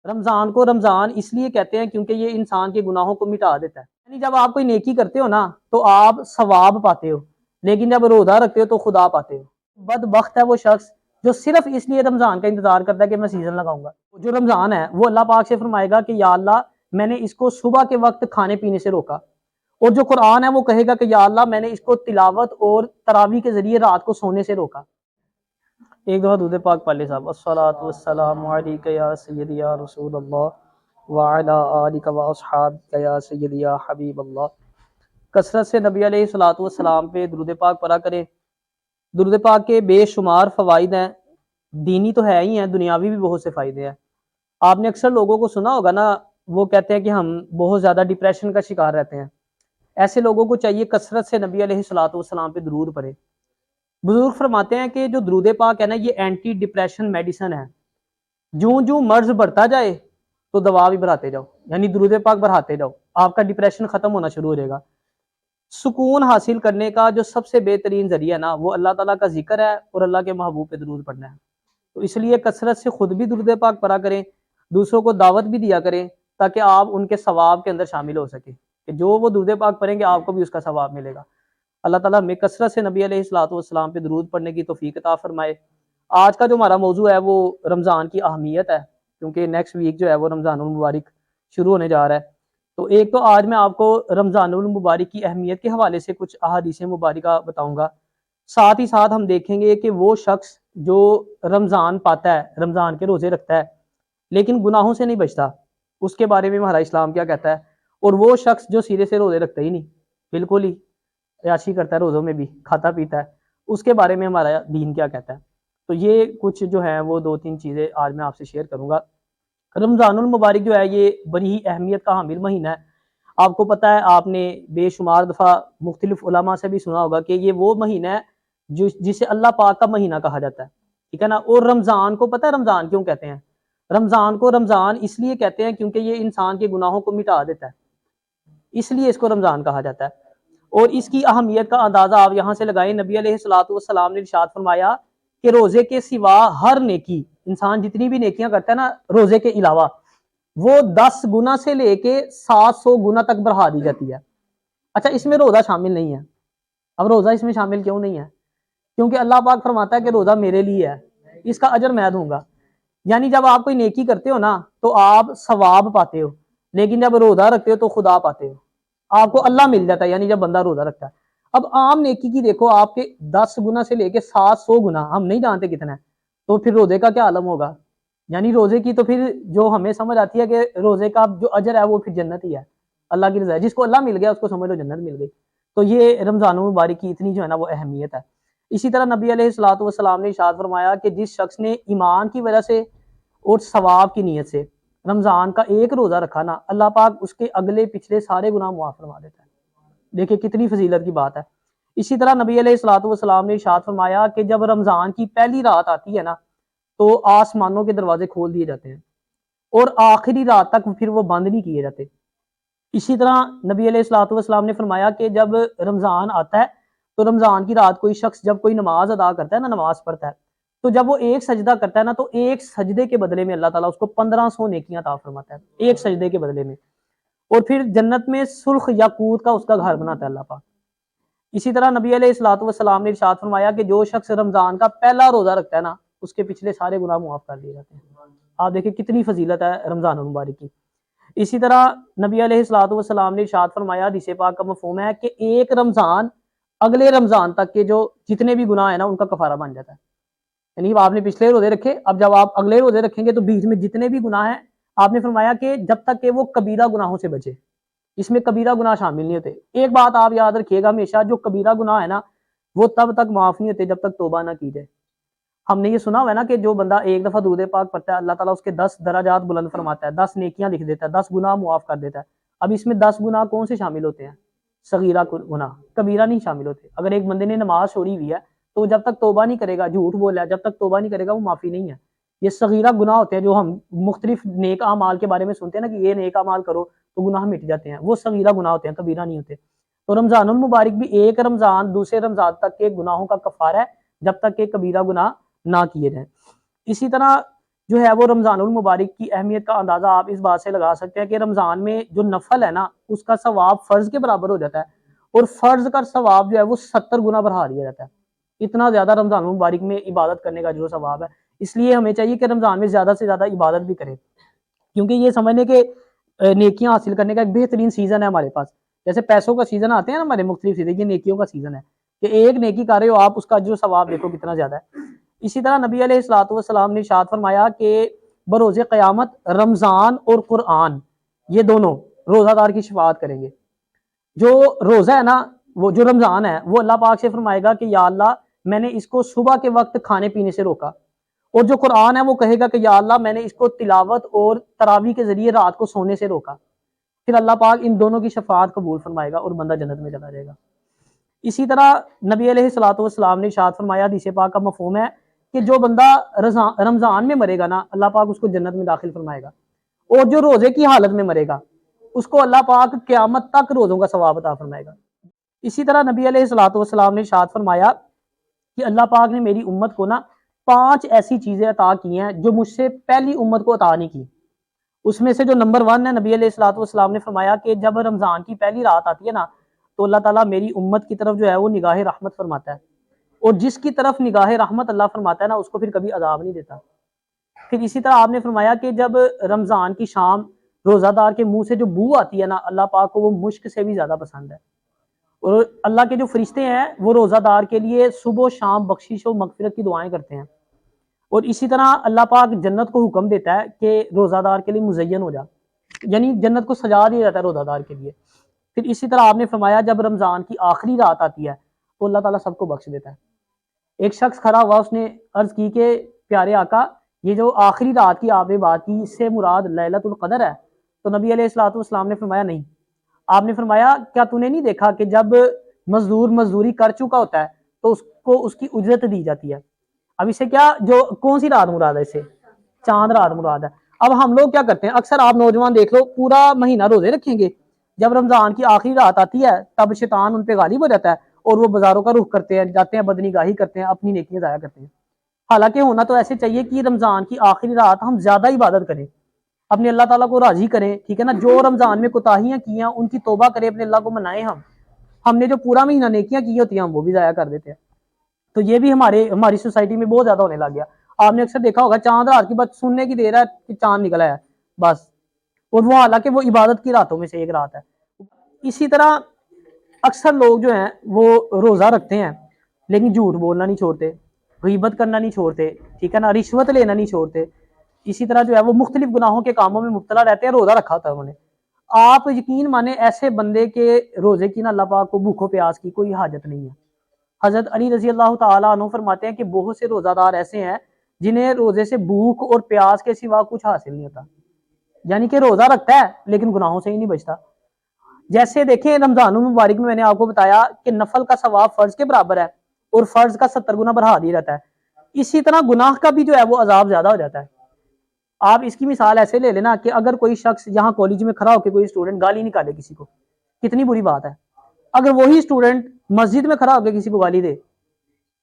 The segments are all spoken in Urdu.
رمضان کو رمضان اس لیے کہتے ہیں کیونکہ یہ انسان کے گناہوں کو مٹا دیتا ہے. یعنی جب آپ کوئی نیکی کرتے ہو نا تو آپ ثواب پاتے ہو، لیکن جب روزہ رکھتے ہو تو خدا پاتے ہو. بدبخت ہے وہ شخص جو صرف اس لیے رمضان کا انتظار کرتا ہے کہ میں سیزن لگاؤں گا. جو رمضان ہے وہ اللہ پاک سے فرمائے گا کہ یا اللہ میں نے اس کو صبح کے وقت کھانے پینے سے روکا، اور جو قرآن ہے وہ کہے گا کہ یا اللہ میں نے اس کو تلاوت اور تراویح کے ذریعے رات کو سونے سے روکا. ایک دفعہ درود پاک پڑھ لے صاحب. الصلاۃ والسلام علیک یا سیدی یا رسول اللہ وعلی آلک و اصحابک یا سیدی یا حبیب اللہ. کثرت سے نبی علیہ الصلوۃ والسلام پہ درود پاک پڑھا کریں. درود پاک کے بے شمار فوائد ہیں، دینی تو ہے ہی ہیں، دنیاوی بھی بہت سے فائدے ہیں. آپ نے اکثر لوگوں کو سنا ہوگا نا، وہ کہتے ہیں کہ ہم بہت زیادہ ڈپریشن کا شکار رہتے ہیں. ایسے لوگوں کو چاہیے کثرت سے نبی علیہ الصلوۃ والسلام پہ درود پڑھے. بزرگ فرماتے ہیں کہ جو درود پاک ہے نا یہ اینٹی ڈپریشن میڈیسن ہے. جوں جوں مرض بڑھتا جائے تو دوا بھی بڑھاتے جاؤ، یعنی درود پاک بڑھاتے جاؤ، آپ کا ڈپریشن ختم ہونا شروع ہو جائے گا. سکون حاصل کرنے کا جو سب سے بہترین ذریعہ ہے نا وہ اللہ تعالیٰ کا ذکر ہے اور اللہ کے محبوب پہ درود پڑھنا ہے. تو اس لیے کثرت سے خود بھی درود پاک پڑھا کریں، دوسروں کو دعوت بھی دیا کریں تاکہ آپ ان کے ثواب کے اندر شامل ہو سکیں کہ جو وہ درود پاک پڑھیں گے آپ کو بھی اس کا ثواب ملے گا. اللہ تعالیٰ ہمیں کثرت سے نبی علیہ الصلوۃ والسلام پہ درود پڑھنے کی توفیق عطا فرمائے. آج کا جو ہمارا موضوع ہے وہ رمضان کی اہمیت ہے، کیونکہ نیکسٹ ویک جو ہے وہ رمضان المبارک شروع ہونے جا رہا ہے. تو ایک تو آج میں آپ کو رمضان المبارک کی اہمیت کے حوالے سے کچھ احادیث مبارکہ بتاؤں گا. ساتھ ہی ساتھ ہم دیکھیں گے کہ وہ شخص جو رمضان پاتا ہے، رمضان کے روزے رکھتا ہے لیکن گناہوں سے نہیں بچتا، اس کے بارے میں ہمارا اسلام کیا کہتا ہے. اور وہ شخص جو سرے سے روزے رکھتا ہی نہیں، بالکل ہی عیاشی کرتا ہے، روزوں میں بھی کھاتا پیتا ہے، اس کے بارے میں ہمارا دین کیا کہتا ہے. تو یہ کچھ جو ہیں وہ 2-3 چیزیں آج میں آپ سے شیئر کروں گا. رمضان المبارک جو ہے یہ بڑی ہی اہمیت کا حامل مہینہ ہے. آپ کو پتہ ہے، آپ نے بے شمار دفعہ مختلف علماء سے بھی سنا ہوگا کہ یہ وہ مہینہ ہے جسے اللہ پاک کا مہینہ کہا جاتا ہے، ٹھیک ہے نا. اور رمضان کو پتہ ہے رمضان کیوں کہتے ہیں؟ رمضان کو رمضان اس لیے کہتے ہیں کیونکہ یہ انسان کے گناہوں کو مٹا دیتا ہے، اس لیے اس کو رمضان کہا جاتا ہے. اور اس کی اہمیت کا اندازہ آپ یہاں سے لگائیں. نبی علیہ الصلوۃ والسلام نے ارشاد فرمایا کہ روزے کے سوا ہر نیکی، انسان جتنی بھی نیکیاں کرتا ہے نا روزے کے علاوہ، وہ 10 گنا سے لے کے 700 گنا تک بڑھا دی جاتی ہے. اچھا اس میں روزہ شامل نہیں ہے. اب روزہ اس میں شامل کیوں نہیں ہے؟ کیونکہ اللہ پاک فرماتا ہے کہ روزہ میرے لیے ہے، اس کا اجر میں دوں گا. یعنی جب آپ کوئی نیکی کرتے ہو نا تو آپ ثواب پاتے ہو، لیکن جب روزہ رکھتے ہو تو خدا پاتے ہو، آپ کو اللہ مل جاتا ہے. یعنی جب بندہ روزہ رکھتا ہے. اب عام نیکی کی دیکھو آپ کے 10 گنا سے لے کے 700 گنا، ہم نہیں جانتے کتنا ہے، تو پھر روزے کا کیا عالم ہوگا. یعنی روزے کی تو پھر جو ہمیں سمجھ آتی ہے کہ روزے کا جو اجر ہے وہ پھر جنت ہی ہے، اللہ کی رضا ہے. جس کو اللہ مل گیا اس کو سمجھ لو جنت مل گئی. تو یہ رمضان المبارک کی اتنی جو ہے نا وہ اہمیت ہے. اسی طرح نبی علیہ الصلوۃ والسلام نے ارشاد فرمایا کہ جس شخص نے ایمان کی وجہ سے اور ثواب کی نیت سے رمضان کا ایک روزہ رکھا نا، اللہ پاک اس کے اگلے پچھلے سارے گناہ معاف فرما دیتا ہے. دیکھیں کتنی فضیلت کی بات ہے. اسی طرح نبی علیہ الصلوۃ والسلام نے ارشاد فرمایا کہ جب رمضان کی پہلی رات آتی ہے نا تو آسمانوں کے دروازے کھول دیے جاتے ہیں اور آخری رات تک پھر وہ بند نہیں کیے جاتے. اسی طرح نبی علیہ الصلوۃ والسلام نے فرمایا کہ جب رمضان آتا ہے تو رمضان کی رات کوئی شخص جب کوئی نماز ادا کرتا ہے نا، نماز پڑھتا ہے، تو جب وہ ایک سجدہ کرتا ہے نا تو ایک سجدے کے بدلے میں اللہ تعالیٰ اس کو 1500 نیکیاں عطا فرماتا ہے، ایک سجدے کے بدلے میں. اور پھر جنت میں سرخ یاقوت کا اس کا گھر بناتا ہے اللہ پاک. اسی طرح نبی علیہ الصلوۃ والسلام نے ارشاد فرمایا کہ جو شخص رمضان کا پہلا روزہ رکھتا ہے نا اس کے پچھلے سارے گناہ معاف کر دیے جاتے ہیں. آپ دیکھیں کتنی فضیلت ہے رمضان المبارک کی. اسی طرح نبی علیہ الصلوۃ والسلام نے ارشاد فرمایا، حدیث پاک کا مفہوم ہے کہ ایک رمضان اگلے رمضان تک کے جو جتنے بھی گناہ ہیں نا ان کا کفارہ بن جاتا ہے. یعنی آپ نے پچھلے روزے رکھے، اب جب آپ اگلے روزے رکھیں گے تو بیچ میں جتنے بھی گناہ ہیں، آپ نے فرمایا کہ جب تک کہ وہ کبیرہ گناہوں سے بچے، اس میں کبیرہ گناہ شامل نہیں ہوتے. ایک بات آپ یاد رکھیے گا ہمیشہ، جو کبیرہ گناہ ہے نا وہ تب تک معاف نہیں ہوتے جب تک توبہ نہ کی جائے. ہم نے یہ سنا ہوا ہے نا کہ جو بندہ ایک دفعہ درود پاک پڑھتا ہے اللہ تعالیٰ اس کے 10 درجات بلند فرماتا ہے، 10 نیکیاں لکھ دیتا ہے، 10 گناہ معاف کر دیتا ہے. اب اس میں 10 گناہ کون سے شامل ہوتے ہیں؟ صغیرہ گناہ، کبیرہ نہیں شامل ہوتے. اگر ایک بندے نے نماز چھوڑی ہوئی ہے تو جب تک توبہ نہیں کرے گا، جھوٹ بولا ہے، جب تک توبہ نہیں کرے گا وہ معافی نہیں ہے. یہ صغیرہ گناہ ہوتے ہیں جو ہم مختلف نیک اعمال کے بارے میں سنتے ہیں نا کہ یہ نیک اعمال کرو تو گناہ مٹ جاتے ہیں، وہ صغیرہ گناہ ہوتے ہیں، کبیرہ نہیں ہوتے. تو رمضان المبارک بھی ایک رمضان دوسرے رمضان تک کے گناہوں کا کفارہ ہے جب تک کہ کبیرہ گناہ نہ کیے جائیں. اسی طرح جو ہے وہ رمضان المبارک کی اہمیت کا اندازہ آپ اس بات سے لگا سکتے ہیں کہ رمضان میں جو نفل ہے نا اس کا ثواب فرض کے برابر ہو جاتا ہے، اور فرض کا ثواب جو ہے وہ 70 گنا بڑھا دیا جاتا ہے۔ اتنا زیادہ رمضان المبارک میں عبادت کرنے کا جو ثواب ہے، اس لیے ہمیں چاہیے کہ رمضان میں زیادہ سے زیادہ عبادت بھی کریں، کیونکہ یہ سمجھنے کے نیکیاں حاصل کرنے کا ایک بہترین سیزن ہے ہمارے پاس۔ جیسے پیسوں کا سیزن آتے ہیں نا ہمارے مختلف سیزن، یہ نیکیوں کا سیزن ہے کہ ایک نیکی کر رہے ہو آپ، اس کا جو ثواب دیکھو کتنا زیادہ ہے۔ اسی طرح نبی علیہ الصلوۃ والسلام نے ارشاد فرمایا کہ بروز قیامت رمضان اور قرآن یہ دونوں روزہ دار کی شفاعت کریں گے۔ جو روزہ ہے نا، وہ جو رمضان ہے، وہ اللہ پاک سے فرمائے گا کہ یا اللہ میں نے اس کو صبح کے وقت کھانے پینے سے روکا، اور جو قرآن ہے وہ کہے گا کہ یا اللہ میں نے اس کو تلاوت اور تراویح کے ذریعے رات کو سونے سے روکا۔ پھر اللہ پاک ان دونوں کی شفاعت قبول فرمائے گا اور بندہ جنت میں چلا جائے گا۔ اسی طرح نبی علیہ الصلوۃ والسلام نے ارشاد فرمایا، حدیث پاک کا مفہوم ہے کہ جو بندہ رمضان میں مرے گا نا، اللہ پاک اس کو جنت میں داخل فرمائے گا، اور جو روزے کی حالت میں مرے گا اس کو اللہ پاک قیامت تک روزوں کا ثواب عطا فرمائے گا۔ اسی طرح نبی علیہ الصلوۃ والسلام نے ارشاد فرمایا کہ اللہ پاک نے میری امت کو نا 5 ایسی چیزیں عطا کی ہیں جو مجھ سے پہلی امت کو عطا نہیں کی۔ اس میں سے جو نمبر 1 ہے، نبی علیہ الصلوۃ والسلام نے فرمایا کہ جب رمضان کی پہلی رات آتی ہے نا تو اللہ تعالیٰ میری امت کی طرف جو ہے وہ نگاہ رحمت فرماتا ہے، اور جس کی طرف نگاہ رحمت اللہ فرماتا ہے نا اس کو پھر کبھی عذاب نہیں دیتا۔ پھر اسی طرح آپ نے فرمایا کہ جب رمضان کی شام روزہ دار کے منہ سے جو بو آتی ہے نا، اللہ پاک کو وہ مشک سے بھی زیادہ پسند ہے، اور اللہ کے جو فرشتے ہیں وہ روزہ دار کے لیے صبح و شام بخشش و مغفرت کی دعائیں کرتے ہیں، اور اسی طرح اللہ پاک جنت کو حکم دیتا ہے کہ روزہ دار کے لیے مزین ہو جا، یعنی جنت کو سجا دیا جاتا ہے روزہ دار کے لیے۔ پھر اسی طرح آپ نے فرمایا جب رمضان کی آخری رات آتی ہے تو اللہ تعالیٰ سب کو بخش دیتا ہے۔ ایک شخص کھڑا ہوا، اس نے عرض کی کہ پیارے آقا یہ جو آخری رات کی آپ نے بات کی اس سے مراد لیلۃ القدر ہے؟ تو نبی علیہ الصلوۃ والسلام نے فرمایا نہیں۔ آپ نے فرمایا کیا تو نے نہیں دیکھا کہ جب مزدور مزدوری کر چکا ہوتا ہے تو اس کو اس کی اجرت دی جاتی ہے؟ اب اسے کیا جو کون سی رات مراد ہے؟ اسے چاند رات مراد ہے۔ اب ہم لوگ کیا کرتے ہیں، اکثر آپ نوجوان دیکھ لو پورا مہینہ روزے رکھیں گے، جب رمضان کی آخری رات آتی ہے تب شیطان ان پہ غالب ہو جاتا ہے اور وہ بازاروں کا رخ کرتے ہیں، جاتے ہیں بدنگاہی کرتے ہیں، اپنی نیکیاں ضائع کرتے ہیں۔ حالانکہ ہونا تو ایسے چاہیے کہ رمضان کی آخری رات ہم زیادہ عبادت کریں، اپنے اللہ تعالیٰ کو راضی کریں، ٹھیک ہے نا، جو رمضان میں کوتاہیاں کی ہیں ان کی توبہ کریں، اپنے اللہ کو منائیں۔ ہم نے جو پورا مہینہ نیکیاں کی ہوتی ہیں ہم وہ بھی ضائع کر دیتے ہیں۔ تو یہ بھی ہماری سوسائٹی میں بہت زیادہ ہونے لگ گیا۔ آپ نے اکثر دیکھا ہوگا چاند رات کی بات سننے کی دیر ہے کہ چاند نکلا ہے بس، اور وہ حالانکہ وہ عبادت کی راتوں میں سے ایک رات ہے۔ اسی طرح اکثر لوگ جو ہیں وہ روزہ رکھتے ہیں لیکن جھوٹ بولنا نہیں چھوڑتے، غیبت کرنا نہیں چھوڑتے، ٹھیک ہے نا، رشوت لینا نہیں چھوڑتے، اسی طرح جو ہے وہ مختلف گناہوں کے کاموں میں مبتلا رہتے ہیں، روزہ رکھا ہوتا ہے انہوں نے۔ آپ یقین مانیں ایسے بندے کے روزے کی نا اللہ پاک کو بھوکو پیاس کی کوئی حاجت نہیں ہے۔ حضرت علی رضی اللہ تعالیٰ عنہ فرماتے ہیں کہ بہت سے روزہ دار ایسے ہیں جنہیں روزے سے بھوک اور پیاس کے سوا کچھ حاصل نہیں ہوتا، یعنی کہ روزہ رکھتا ہے لیکن گناہوں سے ہی نہیں بچتا۔ جیسے دیکھیں رمضان المبارک میں نے آپ کو بتایا کہ نفل کا ثواب فرض کے برابر ہے اور فرض کا 70 گنا بڑھا دیا جاتا ہے، اسی طرح گناہ کا بھی جو ہے وہ عذاب زیادہ ہو جاتا ہے۔ آپ اس کی مثال ایسے لے لینا کہ اگر کوئی شخص یہاں کالج میں کھڑا ہو کے کوئی اسٹوڈنٹ گالی نکالے کسی کو، کتنی بری بات ہے۔ اگر وہی اسٹوڈنٹ مسجد میں کھڑا ہو کے کسی کو گالی دے،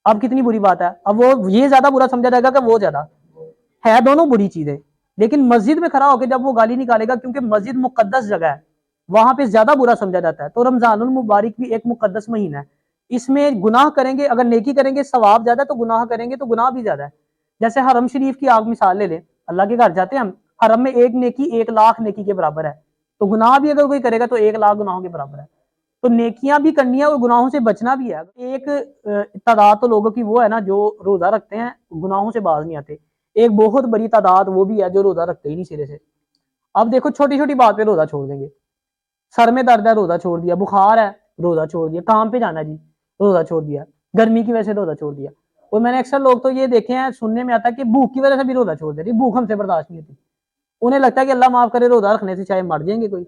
اب کتنی بری بات ہے۔ اب وہ یہ زیادہ برا سمجھا جائے گا کہ وہ زیادہ ہے، دونوں بری چیزیں، لیکن مسجد میں کھڑا ہو کے جب وہ گالی نکالے گا، کیونکہ مسجد مقدس جگہ ہے، وہاں پہ زیادہ برا سمجھا جاتا ہے۔ تو رمضان المبارک بھی ایک مقدس مہینہ ہے، اس میں گناہ کریں گے، اگر نیکی کریں گے ثواب زیادہ ہے، تو گناہ کریں گے تو گناہ بھی زیادہ ہے۔ جیسے حرم شریف کی آپ مثال لے لیں، اللہ کے گھر جاتے ہیں ہم، حرم میں ایک نیکی 1,00,000 نیکی کے برابر ہے، تو گناہ بھی اگر کوئی کرے گا تو 1,00,000 گناہوں کے برابر ہے۔ تو نیکیاں بھی کرنی ہے اور گناہوں سے بچنا بھی ہے۔ ایک تعداد تو لوگوں کی وہ ہے نا جو روزہ رکھتے ہیں گناہوں سے باز نہیں آتے، ایک بہت بڑی تعداد وہ بھی ہے جو روزہ رکھتے ہی نہیں سرے سے۔ اب دیکھو چھوٹی چھوٹی بات پہ روزہ چھوڑ دیں گے، سر میں درد ہے روزہ چھوڑ دیا، بخار ہے روزہ چھوڑ دیا، کام پہ جانا جی روزہ چھوڑ دیا، گرمی کی وجہ سے روزہ چھوڑ دیا۔ اور میں نے اکثر لوگ تو یہ دیکھے ہیں، سننے میں آتا ہے کہ بھوک کی وجہ سے بھی روزہ چھوڑ دے رہی، بھوک ہم سے برداشت نہیں ہوتی، انہیں لگتا ہے کہ اللہ معاف کرے روزہ رکھنے سے شاید مر جائیں گے کوئی۔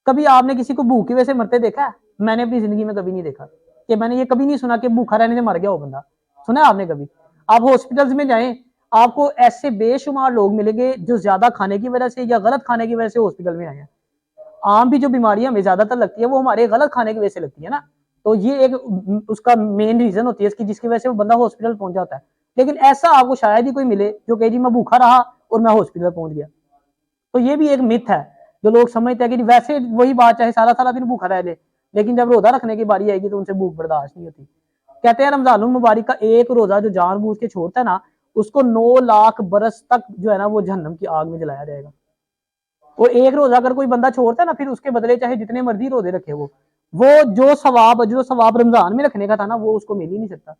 کبھی آپ نے کسی کو بھوک کی وجہ سے مرتے دیکھا ہے؟ میں نے اپنی زندگی میں کبھی نہیں دیکھا، کہ میں نے یہ کبھی نہیں سنا کہ بھوکا رہنے سے مر گیا ہو بندہ، سنا ہے آپ نے کبھی؟ آپ ہاسپٹلز میں جائیں آپ کو ایسے بے شمار لوگ ملیں گے جو زیادہ کھانے کی وجہ سے یا غلط کھانے کی وجہ سے ہاسپٹل میں آئے ہیں۔ عام بھی جو بیماریاں ہمیں زیادہ تر لگتی ہے وہ ہمارے غلط کھانے کی وجہ سے لگتی ہے نا، تو یہ ایک اس کا مین ریزن ہوتی ہے اس کی، جس کی وجہ سے وہ بندہ ہاسپٹل پہنچ جاتا ہے۔ لیکن ایسا آپ کو شاید ہی کوئی ملے جو کہ جی میں بھوکا رہا اور میں ہاسپٹل پہنچ گیا. تو یہ بھی ایک مت ہے جو لوگ سمجھتے ہیں کہ ویسے وہی بات چاہے سارا دن بھوکا رہ لے لیکن جب روزہ رکھنے کی باری آئے گی تو ان سے بھوک برداشت نہیں ہوتی. کہتے ہیں رمضان المبارک کا ایک روزہ جو جان بوجھ کے چھوڑتا ہے نا اس کو 9 لاکھ برس تک جو ہے نا وہ جہنم کی آگ میں جلایا جائے گا. اور ایک روزہ اگر کوئی بندہ چھوڑتا ہے نا پھر اس کے بدلے چاہے جتنے مرضی روزے رکھے وہ جو ثواب رمضان میں رکھنے کا تھا نا وہ اس کو مل ہی نہیں سکتا.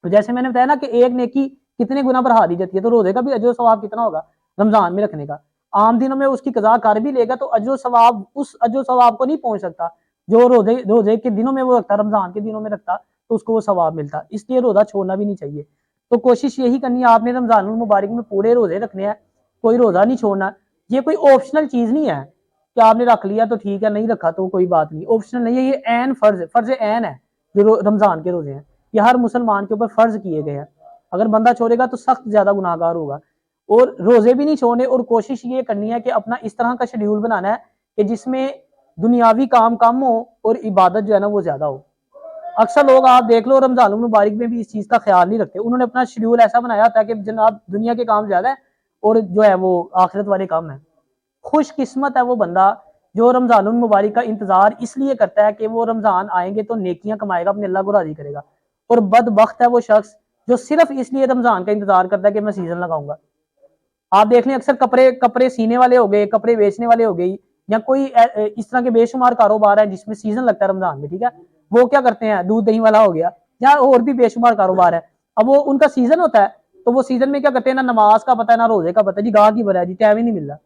تو جیسے میں نے بتایا نا کہ ایک نیکی کتنے گنا بڑھا دی جاتی ہے تو روزے کا بھی اجر و ثواب کتنا ہوگا رمضان میں رکھنے کا. عام دنوں میں اس کی قضا کر بھی لے گا تو اجر و ثواب اس اجر و ثواب کو نہیں پہنچ سکتا جو روزے کے دنوں میں وہ رکھتا رمضان کے دنوں میں رکھتا تو اس کو وہ ثواب ملتا. اس لیے روزہ چھوڑنا بھی نہیں چاہیے. تو کوشش یہی کرنی ہے آپ نے رمضان المبارک میں پورے روزے رکھنے ہیں کوئی روزہ نہیں چھوڑنا. یہ کوئی آپشنل چیز نہیں ہے کہ آپ نے رکھ لیا تو ٹھیک ہے نہیں رکھا تو کوئی بات نہیں. آپشنل نہیں ہے یہ عین فرض عین ہے جو رمضان کے روزے ہیں یہ ہر مسلمان کے اوپر فرض کیے گئے ہیں. اگر بندہ چھوڑے گا تو سخت زیادہ گناہ گار ہوگا. اور روزے بھی نہیں چھوڑنے اور کوشش یہ کرنی ہے کہ اپنا اس طرح کا شیڈیول بنانا ہے کہ جس میں دنیاوی کام کم ہو اور عبادت جو ہے نا وہ زیادہ ہو. اکثر لوگ آپ دیکھ لو رمضان المبارک میں بھی اس چیز کا خیال نہیں رکھتے. انہوں نے اپنا شیڈیول ایسا بنایا ہوتا ہے کہ جناب دنیا کے کام زیادہ ہے اور جو ہے وہ آخرت والے کام ہے. خوش قسمت ہے وہ بندہ جو رمضان المبارک کا انتظار اس لیے کرتا ہے کہ وہ رمضان آئیں گے تو نیکیاں کمائے گا اپنے اللہ کو راضی کرے گا. اور بدبخت ہے وہ شخص جو صرف اس لیے رمضان کا انتظار کرتا ہے کہ میں سیزن لگاؤں گا. آپ دیکھ لیں اکثر کپڑے سینے والے ہو گئے کپڑے بیچنے والے ہو گئی یا کوئی اس طرح کے بے شمار کاروبار ہے جس میں سیزن لگتا ہے رمضان میں ٹھیک ہے وہ کیا کرتے ہیں دودھ دہی والا ہو گیا یا اور بھی بے شمار کاروبار ہے. اب وہ ان کا سیزن ہوتا ہے تو وہ سیزن میں کیا کرتے ہیں نہ نماز کا پتہ ہے نہ روزے کا پتہ ہے جی گاہ کی برا جی ٹائم ہی نہیں مل رہا.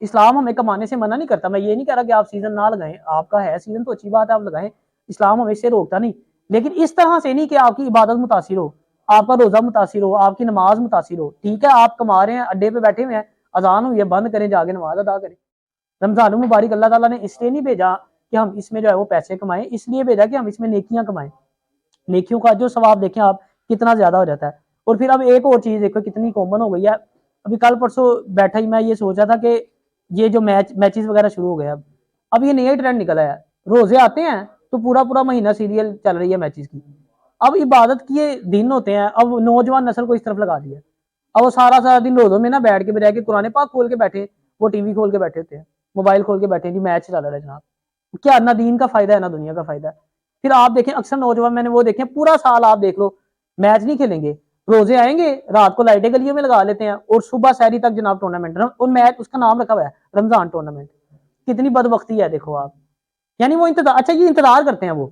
اسلام ہمیں کمانے سے منع نہیں کرتا. میں یہ نہیں کہہ رہا کہ آپ سیزن نہ لگائیں آپ کا ہے سیزن تو اچھی بات ہے آپ لگائیں اسلام ہمیں اس سے روکتا نہیں لیکن اس طرح سے نہیں کہ آپ کی عبادت متاثر ہو آپ کا روزہ متاثر ہو آپ کی نماز متاثر ہو. ٹھیک ہے آپ کما رہے ہیں اڈے پہ بیٹھے ہوئے ہیں اذان ہوئی ہے بند کریں جا کے نماز ادا کریں. رمضان المبارک اللہ تعالیٰ نے اس لیے نہیں بھیجا کہ ہم اس میں جو ہے وہ پیسے کمائیں اس لیے بھیجا کہ ہم اس میں نیکیاں کمائیں. نیکیوں کا جو ثواب دیکھیں آپ کتنا زیادہ ہو جاتا ہے. اور پھر اب ایک اور چیز دیکھو کتنی کامن ہو گئی ہے. ابھی کل پرسوں بیٹھا ہی میں یہ سوچا تھا کہ یہ جو میچز وغیرہ شروع ہو گئے اب یہ نیا ٹرینڈ نکلا ہے. روزے آتے ہیں تو پورا مہینہ سیریل چل رہی ہے میچز کی. اب عبادت کے دن ہوتے ہیں اب نوجوان نسل کو اس طرف لگا دیا. اب وہ سارا دن روزوں میں نہ بیٹھ کے بجائے کہ قرآن پاک کھول کے بیٹھے وہ ٹی وی کھول کے بیٹھے ہوتے ہیں موبائل کھول کے بیٹھے ہیں جی میچ چل رہا ہے جناب. کیا نہ دین کا فائدہ ہے نہ دنیا کا فائدہ ہے. پھر آپ دیکھیں اکثر نوجوان میں نے وہ دیکھیں پورا سال آپ دیکھ لو میچ نہیں کھیلیں گے روزے آئیں گے رات کو لائٹیں گلیوں میں لگا لیتے ہیں اور صبح سحری تک جناب ٹورنامنٹ اور میچ اس کا نام رکھا ہوا ہے رمضان ٹورنامنٹ. کتنی بدبختی ہے دیکھو آپ. یعنی وہ انتظار اچھا یہ انتظار کرتے ہیں وہ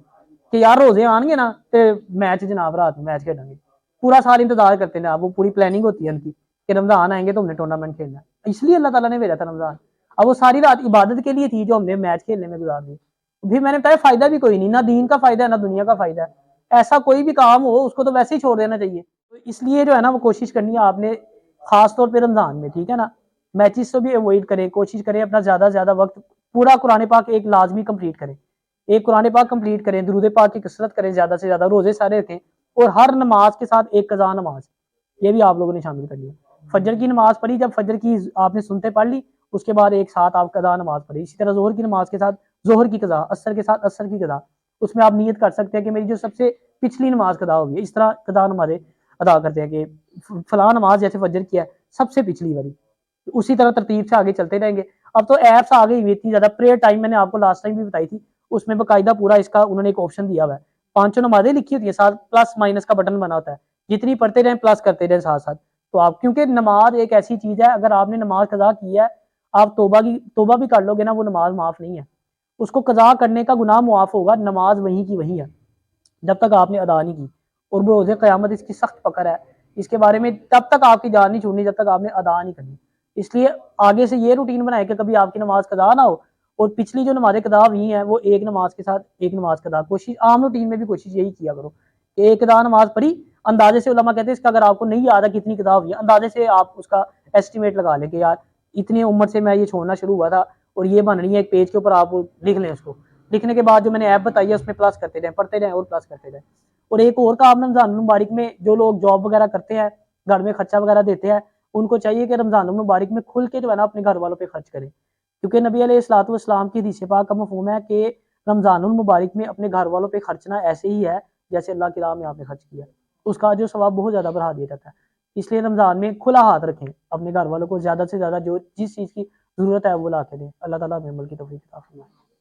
کہ یار روزے آن گے نا تو میچ جناب رات میں میچ کھیلیں گے. پورا سال انتظار کرتے ہیں وہ پوری پلاننگ ہوتی ہے ان کی کہ رمضان آئیں گے تو ہم نے ٹورنامنٹ کھیلنا ہے. اس لیے اللہ تعالیٰ نے بھیجا تھا رمضان. اب وہ ساری رات عبادت کے لیے تھی جو ہم نے میچ کھیلنے میں گزار دی. پھر میں نے کہا فائدہ بھی کوئی نہیں نہ دین کا فائدہ ہے نہ دنیا کا فائدہ ہے. ایسا کوئی بھی کام ہو اس کو تو ویسے ہی چھوڑ دینا چاہیے. تو اس لیے جو ہے نا وہ کوشش کرنی ہے آپ نے خاص طور پہ رمضان میں ٹھیک ہے نا میچز سے بھی اوائڈ کریں کوشش کریں اپنا زیادہ سے زیادہ وقت پورا قرآن پاک ایک لازمی کمپلیٹ کریں. ایک قرآن پاک کمپلیٹ کریں درود پاک کی کثرت کریں زیادہ سے زیادہ روزے سارے رکھیں اور ہر نماز کے ساتھ ایک قضا نماز یہ بھی آپ لوگوں نے شامل کر لیا. فجر کی نماز پڑھی جب فجر کی آپ نے سنتے پڑھ لی اس کے بعد ایک ساتھ آپ قضا نماز پڑھی. اسی طرح ظہر کی نماز کے ساتھ ظہر کی قضا عصر کے ساتھ عصر کی قضا. اس میں آپ نیت کر سکتے ہیں کہ میری جو سب سے پچھلی نماز قضا ہوگی. اس طرح قضا نمازیں ادا کرتے ہیں کہ فلاں نماز جیسے فجر کی ہے سب سے پچھلی والی. اسی طرح ترتیب سے آگے چلتے رہیں گے. اب تو ایپس آ گئی اتنی زیادہ پریئر ٹائم میں نے آپ کو لاسٹ ٹائم بھی بتائی تھی اس میں باقاعدہ پورا اس کا انہوں نے ایک آپشن دیا ہوا ہے. 5 نمازیں لکھی ہوتی ہیں ساتھ پلس مائنس کا بٹن بنا ہوتا ہے جتنی پڑھتے رہیں پلس کرتے رہیں ساتھ ساتھ. تو آپ کیونکہ نماز ایک ایسی چیز ہے اگر آپ نے نماز قضا کی ہے آپ توبہ بھی کر لو گے نا وہ نماز معاف نہیں ہے. اس کو قضا کرنے کا گناہ معاف ہوگا نماز وہیں کی وہیں ہے جب تک آپ نے ادا نہیں کی. اور روز قیامت اس کی سخت پکڑ ہے. اس کے بارے میں تب تک آپ کی جان نہیں چھوڑنی جب تک آپ نے ادا نہیں کرنی. اس لیے آگے سے یہ روٹین بنائے کہ کبھی آپ کی نماز قضا نہ ہو اور پچھلی جو نمازیں قضا ہوئی ہیں وہ ایک نماز کے ساتھ ایک نماز قضا. کوشش عام روٹین میں بھی کوشش یہی کیا کرو کہ ایک قضا نماز پڑھی اندازے سے. علماء کہتے ہیں اس کا اگر آپ کو نہیں یاد ہے کتنی قضا ہوئی ہے اندازے سے آپ اس کا ایسٹیمیٹ لگا لیں کہ یار اتنی عمر سے میں یہ چھوڑنا شروع ہوا تھا اور یہ بننی ہے. ایک پیج کے اوپر آپ لکھ لیں. اس کو لکھنے کے بعد جو میں نے ایپ بتائی ہے اس میں پلس کرتے رہیں پڑھتے رہیں اور پلس کرتے رہیں. اور ایک اور کام رمضان المبارک میں جو لوگ جاب وغیرہ کرتے ہیں گھر میں خرچہ وغیرہ دیتے ہیں ان کو چاہیے کہ رمضان المبارک میں کھل کے جو ہے نا اپنے گھر والوں پہ خرچ کریں. کیونکہ نبی علیہ الصلوۃ والسلام کی حدیث پاک کا مفہوم ہے کہ رمضان المبارک میں اپنے گھر والوں پہ خرچنا ایسے ہی ہے جیسے اللہ کی راہ میں آپ نے خرچ کیا. اس کا جو ثواب بہت زیادہ بڑھا دیا جاتا ہے۔ اس لیے رمضان میں کھلا ہاتھ رکھیں، اپنے گھر والوں کو زیادہ سے زیادہ جو جس چیز کی ضرورت ہے وہ لا کے دیں۔ اللہ تعالیٰ ہمیں عمل کی توفیق عطا فرمائے۔